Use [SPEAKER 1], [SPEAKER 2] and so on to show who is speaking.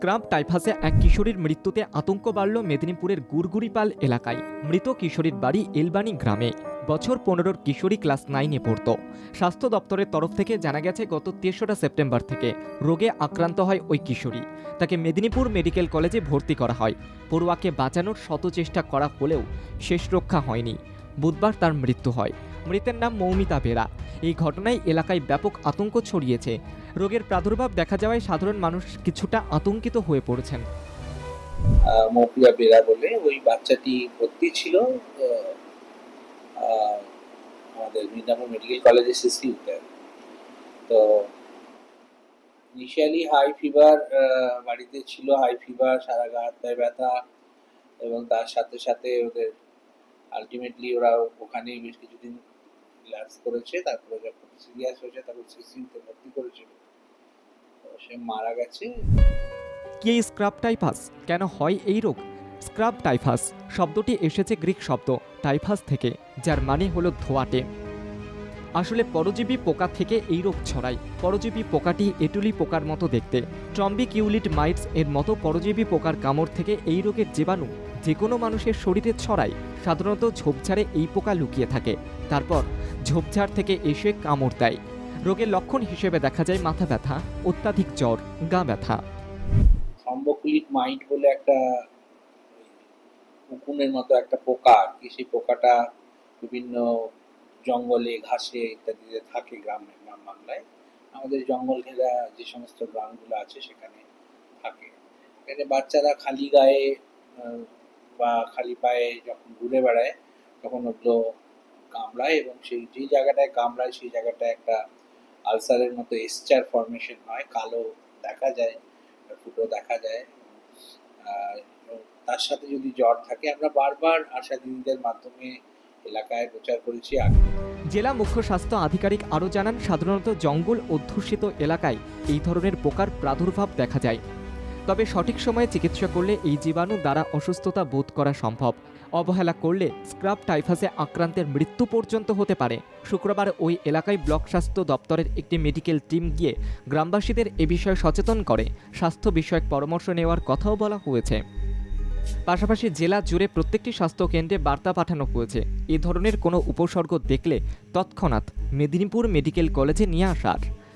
[SPEAKER 1] Scrub টাইফাসে এক কিশোরীর মৃত্যুতে আতঙ্ক বাড়ল মেদিনীপুরের গুড়গুড়িপাল এলাকায়। মৃত কিশোরীর বাড়ি এলবানি গ্রামে। বছর 15-র কিশোরী ক্লাস 9-এ পড়ত। স্বাস্থ্য দপ্তরের তরফ থেকে জানা গেছে গত 3রা সেপ্টেম্বর থেকে রোগে আক্রান্ত হয় ওই কিশোরী। তাকে মেদিনীপুর মেডিকেল কলেজে ভর্তি করা হয়। পড়ুয়াকে বাঁচানোর শত চেষ্টা করা হলেও শেষ রক্ষা হয়নি। বুধবার তার মৃত্যু হয়। মৃতের নাম মৌমিতা বেরা। এই ঘটনায় এলাকায় ব্যাপক আতঙ্ক ছড়িয়েছে। রোগের প্রাদুর্ভাব দেখা যাওয়ায় সাধারণ মানুষ কিছুটা আতঙ্কিত হয়ে পড়েছেন।
[SPEAKER 2] মৌমিতা বেরা বলে ওই বাচ্চাটি ভর্তি ছিল আমাদের মিদনাপুর মেডিকেল কলেজে সিসিউতে। তো ইনিশিয়ালি হাই ফিভার বাড়িতে ছিল, হাই ফিভার, সারা গা হাত পায়ে ব্যথা, এবং তার সাথে সাথে ওদের আলটিমেটলি ওরা ওখানে বেশ কিছুদিন রিল্যাক্স করেছে। তারপরে যখন সিরিয়াস হয়েছে তারপর সিসিউতে ভর্তি করেছিল, তো সে মারা গেছে।
[SPEAKER 1] কি স্ক্রাব টাইফাস? কেন হয় এই রোগ? স্ক্রাব টাইফাস শব্দটি এসেছে গ্রিক শব্দ টাইফাস থেকে, যার মানে হলো ধোঁয়াটে। আসলে পরজীবী পোকা থেকে এই রোগ ছড়ায়। পরজীবী পোকাটি এটুলি পোকার মতো দেখতে। ট্রম্বিকিউলিড মাইটস এর মতো পরজীবী পোকার কামড় থেকে এই রোগের জীবাণু যে কোনো মানুষের শরীরে ছড়ায়। সাধারণত ঝোপঝাড়ে এই পোকা লুকিয়ে থাকে, তারপর ঝোপঝাড় থেকে এসে কামড় দেয়। রোগের লক্ষণ হিসেবে দেখা যায় মাথা ব্যথা, অত্যাধিক জ্বর, গা ব্যথা।
[SPEAKER 2] ট্রম্বোকুলিড মাইট বলে একটা উকুনের মতো একটা পোকা আর কি। সেই পোকাটা বিভিন্ন জঙ্গলে, ঘাসে ইত্যাদিতে থাকে গ্রাম বাংলায়। আমাদের জঙ্গল ঘেরা যে সমস্ত গ্রামগুলো আছে সেখানে থাকে। এখানে বাচ্চারা খালি গায়ে বা খালি পায়ে যখন ঘুরে বেড়ায় তখন ওগুলো কামড়ায়, এবং সেই যে জায়গাটায় কামড়ায় সেই জায়গাটায় একটা আলসারের মতো এসচার ফর্মেশন হয়, কালো দেখা যায়, ফুটো দেখা যায়। তার সাথে যদি জ্বর থাকে, আমরা বারবার আশা দিদিদের মাধ্যমে এলাকায় প্রচার করেছি।
[SPEAKER 1] জেলা মুখ্য স্বাস্থ্য আধিকারিক আরও জানান, সাধারণত জঙ্গল অধ্যুষিত এলাকায় এই ধরনের পোকার প্রাদুর্ভাব দেখা যায়। তবে সঠিক সময়ে চিকিৎসা করলে এই জীবাণু দ্বারা অসুস্থতা বোধ করা সম্ভব। অবহেলা করলে স্ক্রাব টাইফাসে আক্রান্তের মৃত্যু পর্যন্ত হতে পারে। শুক্রবার ওই এলাকায় ব্লক স্বাস্থ্য দপ্তরের একটি মেডিকেল টিম গিয়ে গ্রামবাসীদের এ বিষয়ে সচেতন করে। স্বাস্থ্য বিষয়ক পরামর্শ নেওয়ার কথাও বলা হয়েছে। পাশাপাশি জেলা জুড়ে প্রত্যেকটি স্বাস্থ্য কেন্দ্রে বার্তা পাঠানো হয়েছে, এ ধরনের কোনো উপসর্গ দেখলে তৎক্ষণাৎ মেদিনীপুর মেডিকেল কলেজে নিয়ে আসার।